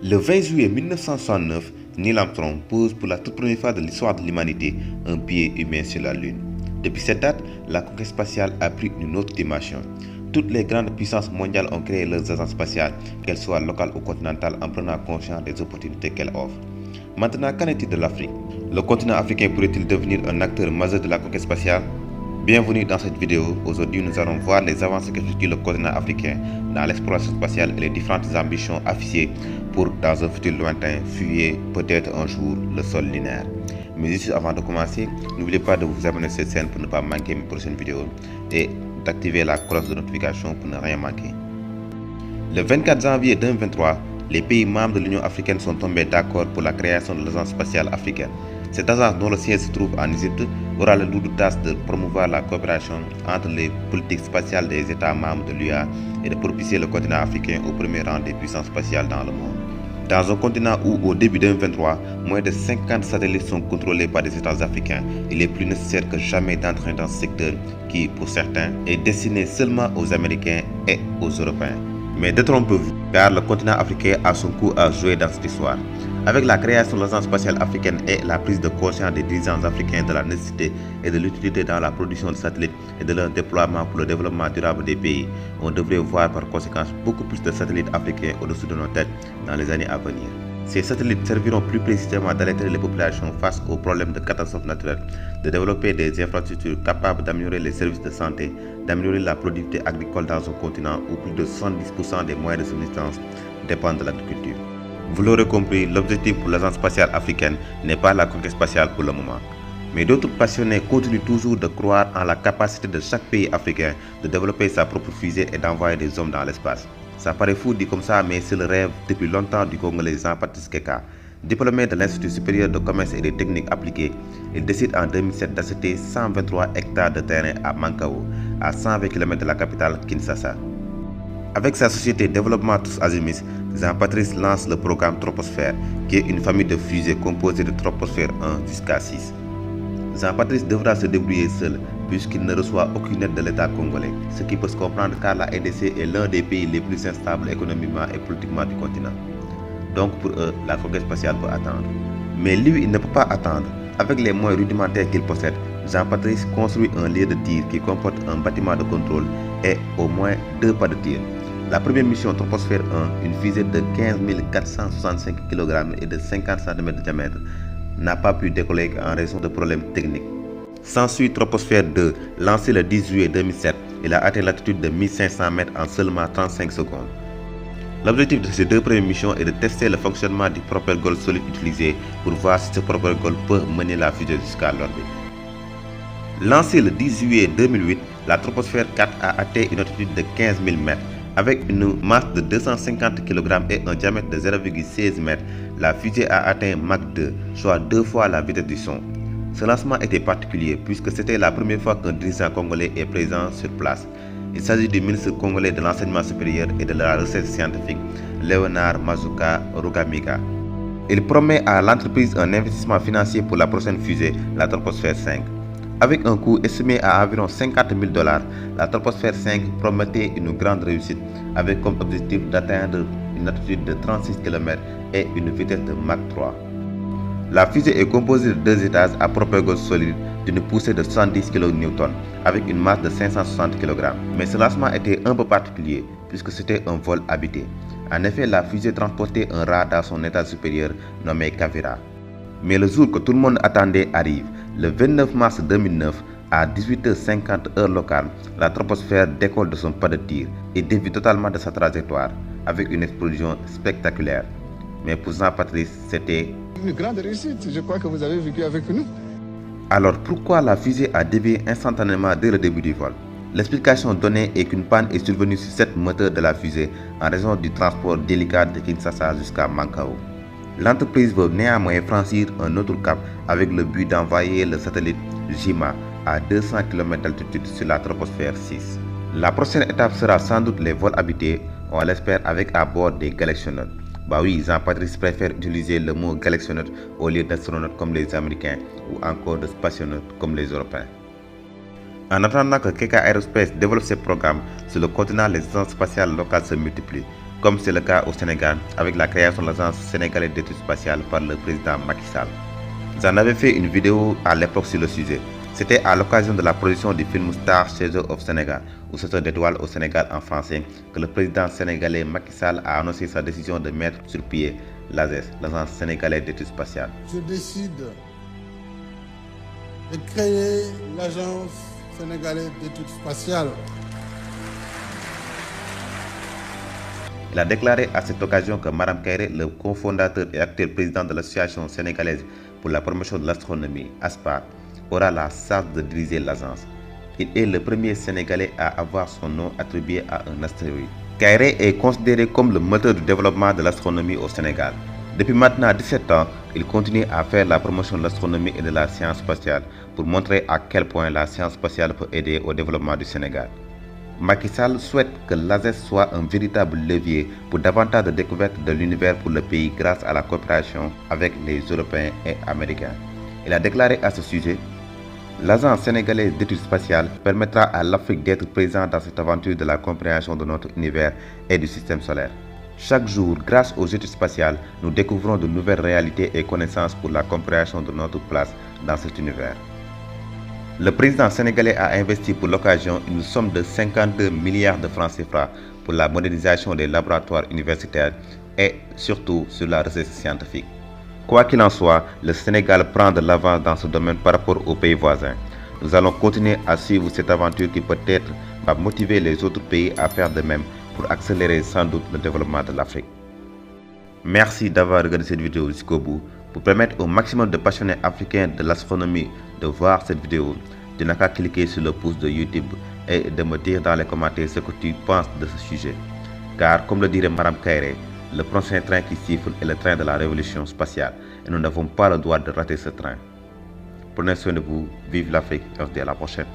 Le 20 juillet 1969, Neil Armstrong pose pour la toute première fois de l'histoire de l'humanité un pied humain sur la Lune. Depuis cette date, la conquête spatiale a pris une autre dimension. Toutes les grandes puissances mondiales ont créé leurs agences spatiales, qu'elles soient locales ou continentales, en prenant conscience des opportunités qu'elles offrent. Maintenant, qu'en est-il de l'Afrique? Le continent africain pourrait-il devenir un acteur majeur de la conquête spatiale? Bienvenue dans cette vidéo. Aujourd'hui, nous allons voir les avancées qu'effectue le continent africain dans l'exploration spatiale et les différentes ambitions affichées pour, dans un futur lointain, fuir peut-être un jour le sol lunaire. Mais juste avant de commencer, n'oubliez pas de vous abonner à cette chaîne pour ne pas manquer mes prochaines vidéos et d'activer la cloche de notification pour ne rien manquer. Le 24 janvier 2023, les pays membres de l'Union africaine sont tombés d'accord pour la création de l'Agence spatiale africaine. Cette agence, dont le siège se trouve en Égypte, aura le lourd tâche de promouvoir la coopération entre les politiques spatiales des États membres de l'UA et de propulser le continent africain au premier rang des puissances spatiales dans le monde. Dans un continent où, au début 2023, moins de 50 satellites sont contrôlés par des États africains, il est plus nécessaire que jamais d'entrer dans ce secteur qui, pour certains, est destiné seulement aux Américains et aux Européens. Mais détrompez-vous, car le continent africain a son coup à jouer dans cette histoire. Avec la création de l'Agence spatiale africaine et la prise de conscience des dirigeants africains de la nécessité et de l'utilité dans la production de satellites et de leur déploiement pour le développement durable des pays, on devrait voir par conséquent beaucoup plus de satellites africains au-dessus de nos têtes dans les années à venir. Ces satellites serviront plus précisément d'alerter les populations face aux problèmes de catastrophes naturelles, de développer des infrastructures capables d'améliorer les services de santé, d'améliorer la productivité agricole dans un continent où plus de 70% des moyens de subsistance dépendent de l'agriculture. Vous l'aurez compris, l'objectif pour l'Agence spatiale africaine n'est pas la conquête spatiale pour le moment. Mais d'autres passionnés continuent toujours de croire en la capacité de chaque pays africain de développer sa propre fusée et d'envoyer des hommes dans l'espace. Ça paraît fou dit comme ça, mais c'est le rêve depuis longtemps du Congolais Jean-Baptiste Keka. Diplômé de l'Institut supérieur de commerce et des techniques appliquées, il décide en 2007 d'acheter 123 hectares de terrain à Mankao, à 120 km de la capitale Kinshasa. Avec sa société Développement Tous Azimuts, Jean-Patrice lance le programme Troposphère, qui est une famille de fusées composée de Troposphère 1 jusqu'à 6. Jean-Patrice devra se débrouiller seul, puisqu'il ne reçoit aucune aide de l'État congolais, ce qui peut se comprendre car la RDC est l'un des pays les plus instables économiquement et politiquement du continent. Donc pour eux, la conquête spatiale peut attendre. Mais lui, il ne peut pas attendre. Avec les moyens rudimentaires qu'il possède, Jean-Patrice construit un lieu de tir qui comporte un bâtiment de contrôle et au moins 2 pas de tir. La première mission Troposphère 1, une fusée de 15 465 kg et de 50 cm de diamètre, n'a pas pu décoller en raison de problèmes techniques. S'ensuit Troposphère 2, lancé le 10 juillet 2007. Il a atteint l'altitude de 1500 mètres en seulement 35 secondes. L'objectif de ces 2 premières missions est de tester le fonctionnement du propelgol solide utilisé pour voir si ce propelgol peut mener la fusée jusqu'à l'orbite. Lancée le 10 juillet 2008, la Troposphère 4 a atteint une altitude de 15 000 mètres. Avec une masse de 250 kg et un diamètre de 0,16 m, la fusée a atteint Mach 2, soit 2 fois la vitesse du son. Ce lancement était particulier puisque c'était la première fois qu'un dirigeant congolais est présent sur place. Il s'agit du ministre congolais de l'enseignement supérieur et de la recherche scientifique, Léonard Mazuka Rugamiga. Il promet à l'entreprise un investissement financier pour la prochaine fusée, la Troposphère 5. Avec un coût estimé à environ 50 000 $, la Troposphère 5 promettait une grande réussite, avec comme objectif d'atteindre une altitude de 36 km et une vitesse de Mach 3. La fusée est composée de 2 étages à propelgol solide d'une poussée de 70 kN, avec une masse de 560 kg. Mais ce lancement était un peu particulier, puisque c'était un vol habité. En effet, la fusée transportait un rat dans son étage supérieur nommé Kavira. Mais le jour que tout le monde attendait arrive. Le 29 mars 2009, à 18h50 heure locale, la troposphère décolle de son pas de tir et dévie totalement de sa trajectoire, avec une explosion spectaculaire. Mais pour Jean-Patrice, c'était une grande réussite. Je crois que vous avez vécu avec nous. Alors pourquoi la fusée a dévié instantanément dès le début du vol? L'explication donnée est qu'une panne est survenue sur 7 moteurs de la fusée en raison du transport délicat de Kinshasa jusqu'à Mankao. L'entreprise veut néanmoins franchir un autre cap avec le but d'envoyer le satellite JIMA à 200 km d'altitude sur la troposphère 6. La prochaine étape sera sans doute les vols habités, on l'espère, avec à bord des galaxionautes. Bah oui, Jean-Patrice préfère utiliser le mot galaxionaute au lieu d'astronautes comme les Américains ou encore de spationautes comme les Européens. En attendant que Keka Aerospace développe ses programmes sur le continent, les agences spatiales locales se multiplient. comme c'est le cas au Sénégal avec la création de l'Agence sénégalaise d'études spatiales par le président Macky Sall. J'en avais fait une vidéo à l'époque sur le sujet. C'était à l'occasion de la production du film Star Chaser of Sénégal, ou Chasseur d'étoiles au Sénégal en français, que le président sénégalais Macky Sall a annoncé sa décision de mettre sur pied l'ASES, l'Agence sénégalaise d'études spatiales. Je décide de créer l'Agence sénégalaise d'études spatiales. Il a déclaré à cette occasion que Maram Kairé, le cofondateur et actuel président de l'Association sénégalaise pour la promotion de l'astronomie, ASPA, aura la charge de diriger l'agence. Il est le premier Sénégalais à avoir son nom attribué à un astéroïde. Kairé est considéré comme le moteur du développement de l'astronomie au Sénégal. Depuis maintenant 17 ans, il continue à faire la promotion de l'astronomie et de la science spatiale pour montrer à quel point la science spatiale peut aider au développement du Sénégal. Macky Sall souhaite que l'ASES soit un véritable levier pour davantage de découvertes de l'univers pour le pays grâce à la coopération avec les Européens et Américains. Il a déclaré à ce sujet: l'Agence sénégalaise d'études spatiales permettra à l'Afrique d'être présente dans cette aventure de la compréhension de notre univers et du système solaire. Chaque jour, grâce aux études spatiales, nous découvrons de nouvelles réalités et connaissances pour la compréhension de notre place dans cet univers. Le président sénégalais a investi pour l'occasion une somme de 52 milliards de francs CFA pour la modernisation des laboratoires universitaires et surtout sur la recherche scientifique. Quoi qu'il en soit, le Sénégal prend de l'avance dans ce domaine par rapport aux pays voisins. Nous allons continuer à suivre cette aventure qui peut-être va motiver les autres pays à faire de même pour accélérer sans doute le développement de l'Afrique. Merci d'avoir regardé cette vidéo jusqu'au bout. Pour permettre au maximum de passionnés africains de l'astronomie de voir cette vidéo, tu n'as qu'à cliquer sur le pouce de YouTube et de me dire dans les commentaires ce que tu penses de ce sujet. Car comme le dirait Maram Kairé, le prochain train qui siffle est le train de la révolution spatiale et nous n'avons pas le droit de rater ce train. Prenez soin de vous, vive l'Afrique et on se dit à la prochaine.